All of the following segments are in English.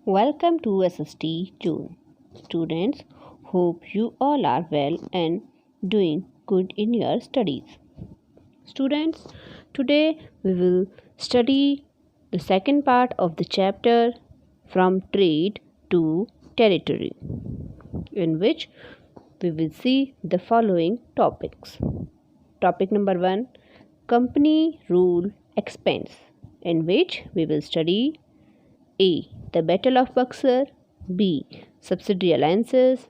Welcome to SST June. Students, hope you all are well and doing good in your studies. Students, today we will study the second part of the chapter from trade to territory, in which we will see the following topics. Topic number 1, Company Rule Expense, in which we will study A. The Battle of Buxar. B. Subsidiary Alliances.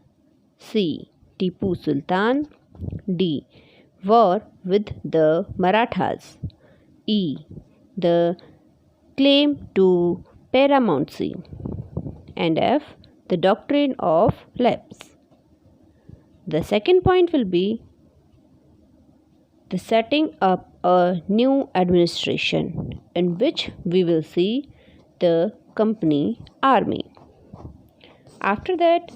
C. Tipu Sultan. D. War with the Marathas. E. The claim to paramountcy. And F. The doctrine of lapse. The second point will be the setting up a new administration, in which we will see the company army. After that,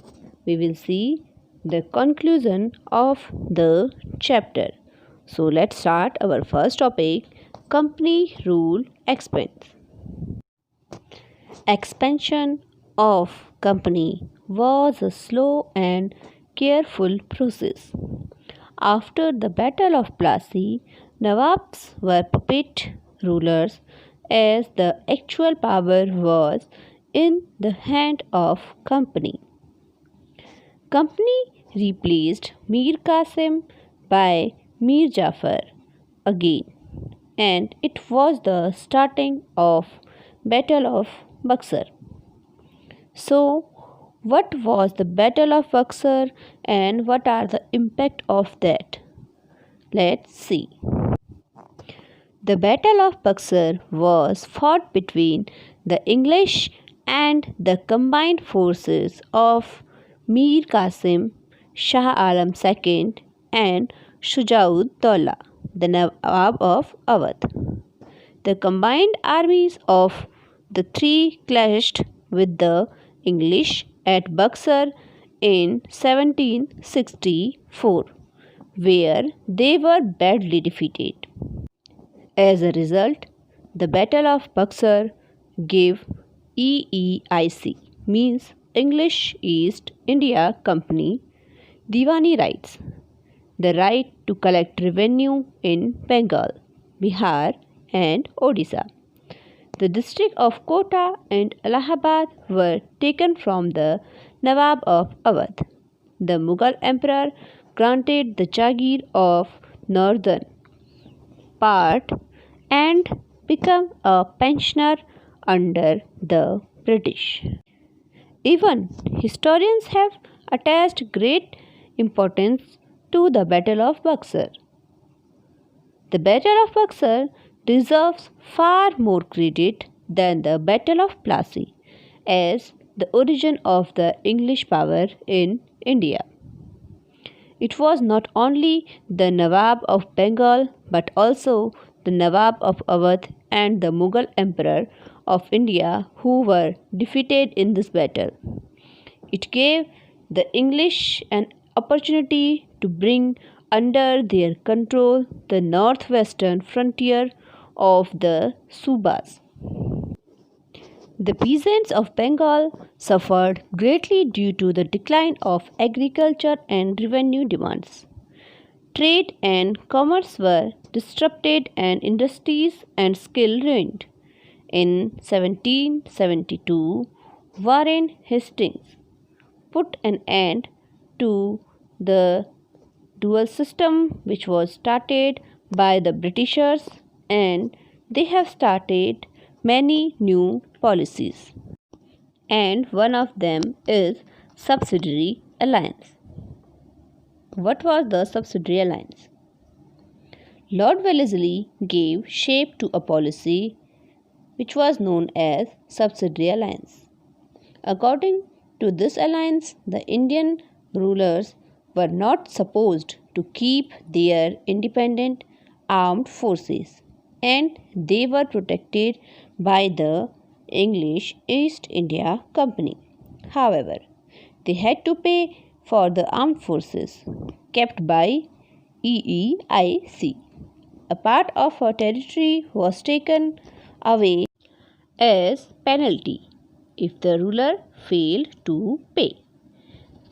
we will see the conclusion of the chapter. So let's start our first topic, company rule expense. Expansion of company was a slow and careful process. After the Battle of Plassey, Nawabs were puppet rulers as the actual power was in the hand of company. Company replaced Mir Qasim by Mir Jafar again, and it was the starting of Battle of Buxar. So, what was the Battle of Buxar and what are the impact of that? Let's see. The Battle of Buxar was fought between the English and the combined forces of Mir Qasim, Shah Alam II and Shujaud-Dawla, the Nawab of Awadh. The combined armies of the three clashed with the English at Buxar in 1764, where they were badly defeated. As a result, the Battle of Buxar gave EEIC, means English East India Company, Diwani rights, the right to collect revenue in Bengal, Bihar and Odisha. The district of Kota and Allahabad were taken from the Nawab of Awadh. The Mughal emperor granted the Jagir of northern part and became a pensioner under the British. Even historians have attached great importance to the Battle of Buxar. The Battle of Buxar deserves far more credit than the Battle of Plassey as the origin of the English power in India. It was not only the Nawab of Bengal but also the Nawab of Awadh and the Mughal Emperor of India who were defeated in this battle. It gave the English an opportunity to bring under their control the northwestern frontier of the Subas. The peasants of Bengal suffered greatly due to the decline of agriculture and revenue demands. Trade and commerce were disrupted and industries and skill ruined. In 1772, Warren Hastings put an end to the dual system which was started by the Britishers, and they have started many new policies. And one of them is Subsidiary Alliance. What was the Subsidiary Alliance? Lord Wellesley gave shape to a policy which was known as Subsidiary Alliance. According to this alliance, the Indian rulers were not supposed to keep their independent armed forces, and they were protected by the English East India Company. However, they had to pay for the armed forces kept by EEIC. A part of her territory was taken away as penalty, if the ruler failed to pay.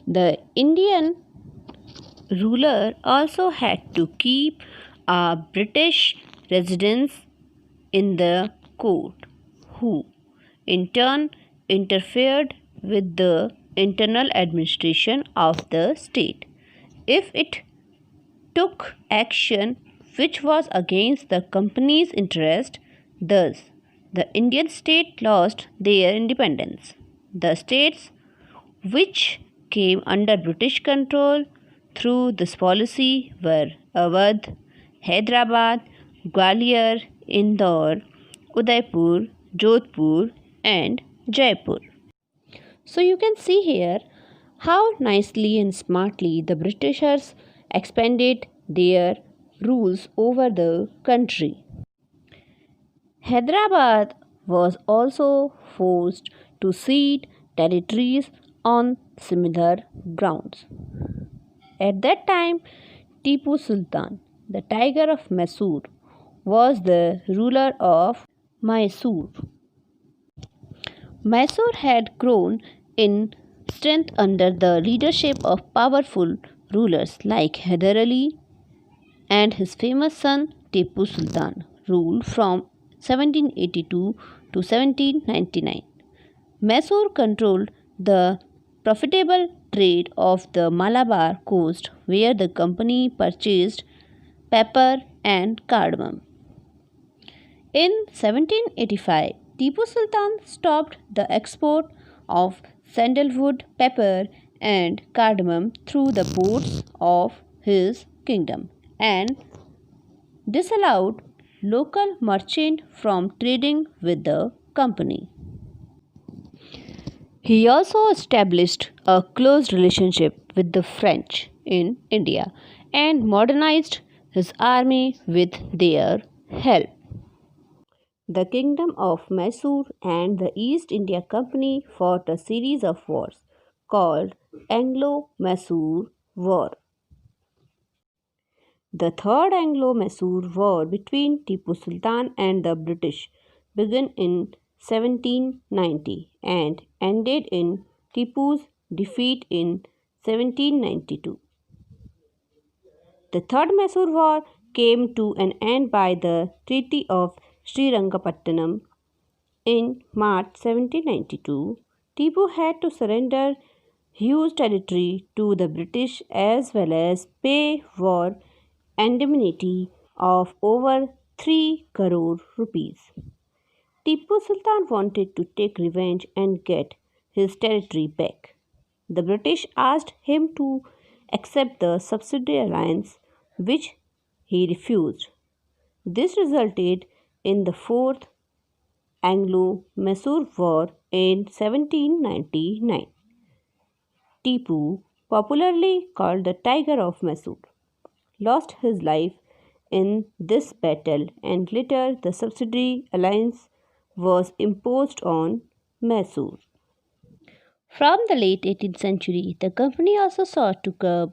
The Indian ruler also had to keep a British residents in the court, who in turn interfered with the internal administration of the state. If it took action which was against the company's interest, thus the Indian state lost their independence. The states which came under British control through this policy were Awadh, Hyderabad, Gwalior, Indore, Udaipur, Jodhpur, and Jaipur. So you can see here how nicely and smartly the Britishers expanded their rules over the country. Hyderabad was also forced to cede territories on similar grounds. At that time, Tipu Sultan, the Tiger of Mysore, was the ruler of Mysore. Mysore had grown in strength under the leadership of powerful rulers like Hyder Ali and his famous son Tipu Sultan ruled from 1782 to 1799. Mysore controlled the profitable trade of the Malabar coast, where the company purchased pepper and cardamom. In 1785, Tipu Sultan stopped the export of sandalwood, pepper, and cardamom through the ports of his kingdom and disallowed local merchants from trading with the company. He also established a close relationship with the French in India and modernized his army with their help. The Kingdom of Mysore and the East India Company fought a series of wars called Anglo-Mysore War. The Third Anglo-Mysore War between Tipu Sultan and the British began in 1790 and ended in Tipu's defeat in 1792. The Third Mysore War came to an end by the Treaty of Srirangapatnam in March 1792. Tipu had to surrender huge territory to the British as well as pay war indemnity of over 3 crore rupees. Tipu Sultan wanted to take revenge and get his territory back. The British asked him to accept the Subsidiary Alliance, which he refused. This resulted in the Fourth Anglo-Mysore War in 1799. Tipu, popularly called the Tiger of Mysore, lost his life in this battle, and later the Subsidiary Alliance was imposed on Mysore. From the late 18th century, the company also sought to curb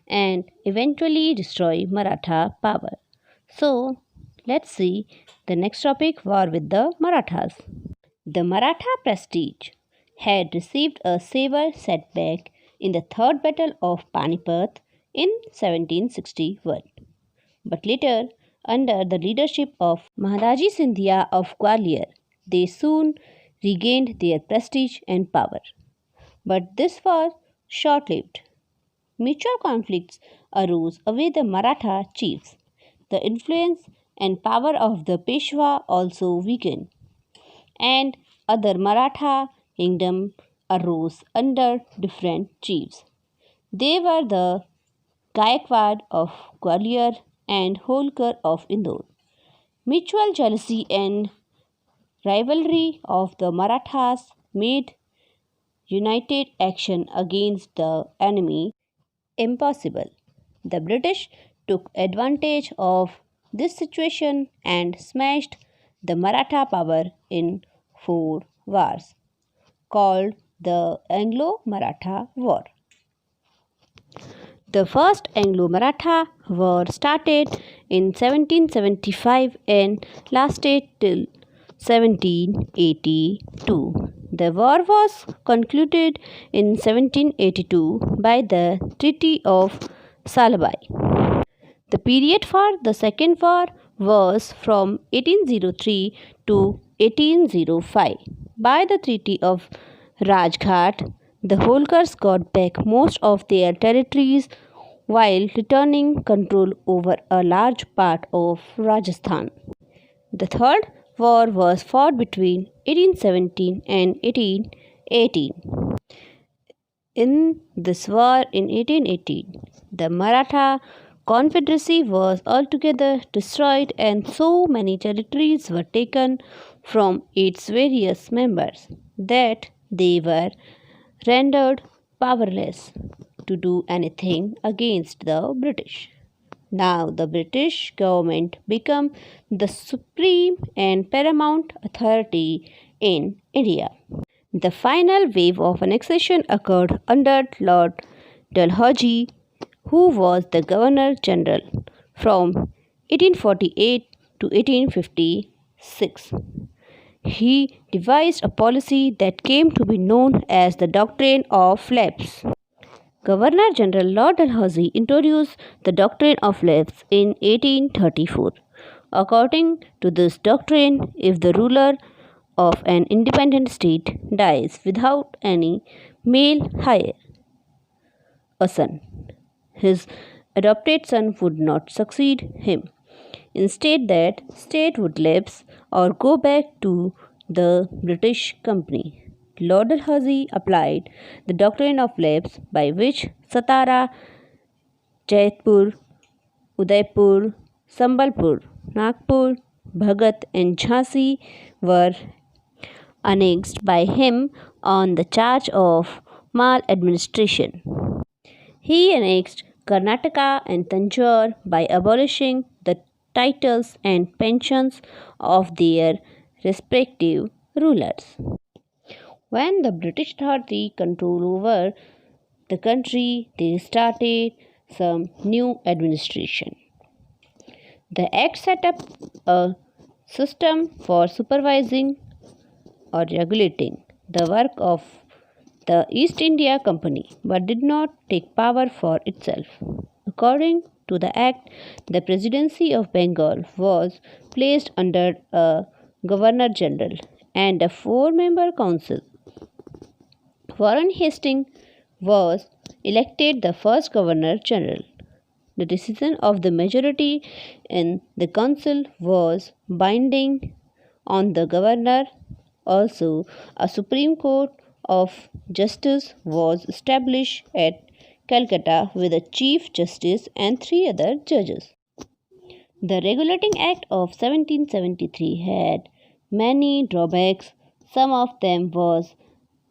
and eventually destroy Maratha power. So, let's see the next topic, war with the Marathas. The Maratha prestige had received a severe setback in the Third Battle of Panipat in 1761. But later, under the leadership of Mahadaji Sindhia of Gwalior, they soon regained their prestige and power. But this was short-lived. Mutual conflicts arose among the Maratha chiefs. The influence and power of the Peshwa also weakened, and other Maratha kingdoms arose under different chiefs. They were the Gaikwad of Gwalior and Holkar of Indore. Mutual jealousy and rivalry of the Marathas made united action against the enemy impossible. The British took advantage of this situation and smashed the Maratha power in 4 wars, called the Anglo-Maratha War. The First Anglo-Maratha War started in 1775 and lasted till 1782. The war was concluded in 1782 by the Treaty of Salabai. The period for the Second War was from 1803 to 1805. By the Treaty of Rajghat, the Holkars got back most of their territories while returning control over a large part of Rajasthan. The Third War was fought between 1817 and 1818. In this war in 1818, the Maratha Confederacy was altogether destroyed and so many territories were taken from its various members that they were rendered powerless to do anything against the British. Now the British government became the supreme and paramount authority in India. The final wave of annexation occurred under Lord Dalhousie, who was the Governor General from 1848 to 1856. He devised a policy that came to be known as the Doctrine of Lapse. Governor General Lord Dalhousie introduced the Doctrine of Lapse in 1834. According to this doctrine, if the ruler of an independent state dies without any male heir, a son, his adopted son would not succeed him. Instead, that state would lapse or go back to the British Company. Lord Dalhousie applied the doctrine of lapse by which Satara, Jaipur, Udaipur, Sambalpur, Nagpur, Bhagat and Jhansi were annexed by him on the charge of maladministration. He annexed Karnataka and Tanjore by abolishing the titles and pensions of their respective rulers. When the British authority controlled over the country, they started some new administration. The Act set up a system for supervising or regulating the work of the East India Company but did not take power for itself. According to the Act, the Presidency of Bengal was placed under a Governor General and a 4-member council. Warren Hastings was elected the first Governor General. The decision of the majority in the council was binding on the governor. Also, a Supreme Court of Justice was established at Calcutta with a Chief Justice and 3 other judges. The Regulating Act of 1773 had many drawbacks. Some of them was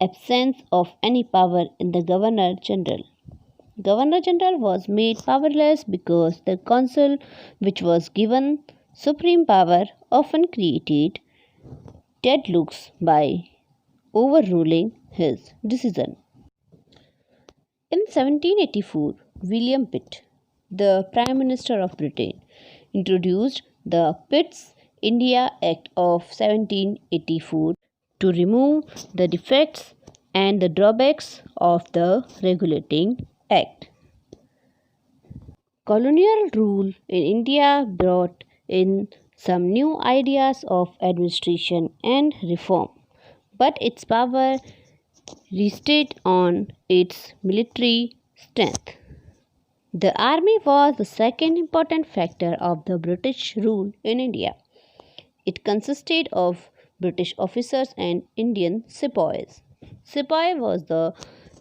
absence of any power in the Governor General. Governor General was made powerless because the council, which was given supreme power, often created deadlocks by overruling his decision. In 1784, William Pitt, the Prime Minister of Britain, introduced the Pitt's India Act of 1784 to remove the defects and the drawbacks of the Regulating Act. Colonial rule in India brought in some new ideas of administration and reform, but its power rested on its military strength. The army was the second important factor of the British rule in India. It consisted of British officers and Indian sepoys. Sepoy was the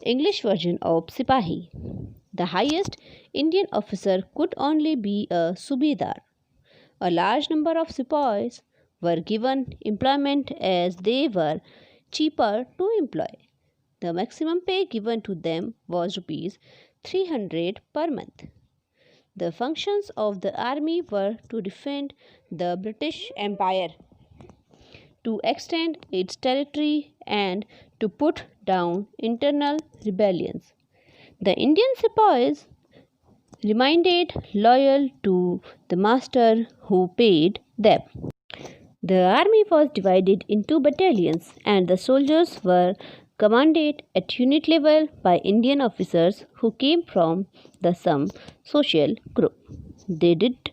English version of Sipahi. The highest Indian officer could only be a Subedar. A large number of sepoys were given employment as they were cheaper to employ. The maximum pay given to them was Rs 300 per month. The functions of the army were to defend the British Empire, to extend its territory, and to put down internal rebellions. The Indian sepoys remained loyal to the master who paid them. The army was divided into battalions and the soldiers were commanded at unit level by Indian officers who came from the some social group. They did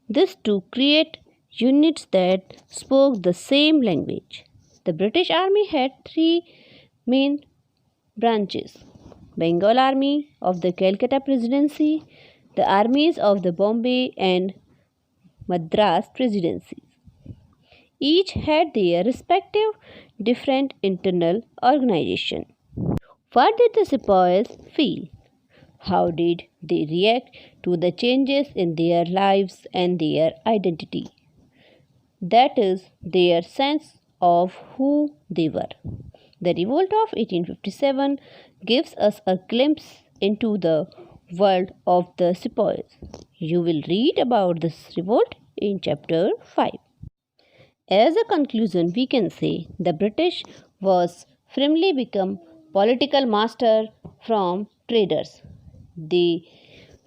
this to create units that spoke the same language. The British Army had three main branches: Bengal Army of the Calcutta Presidency, the armies of the Bombay and Madras Presidencies. Each had their respective different internal organization. What did the sepoys feel? How did they react to the changes in their lives and their identity? That is, their sense of who they were. The revolt of 1857 gives us a glimpse into the world of the sepoys. You will read about this revolt in chapter 5. As a conclusion, we can say the British was firmly become political master from traders. They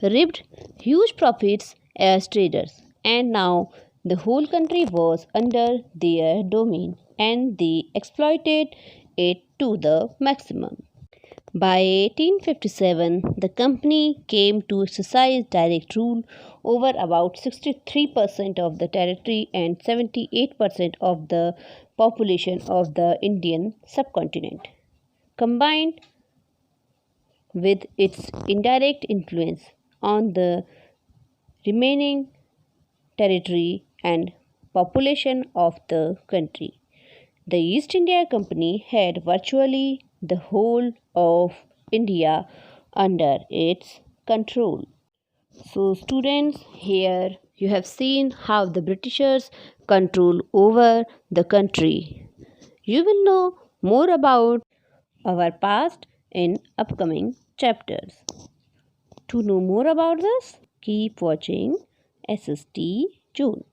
reaped huge profits as traders, and now the whole country was under their domain and they exploited it to the maximum. By 1857, the company came to exercise direct rule over about 63% of the territory and 78% of the population of the Indian subcontinent. Combined with its indirect influence on the remaining territory and population of the country, the East India Company had virtually the whole of India under its control. So, students, here you have seen how the Britishers control over the country. You will know more about our past in upcoming chapters. To know more about this, keep watching SST June.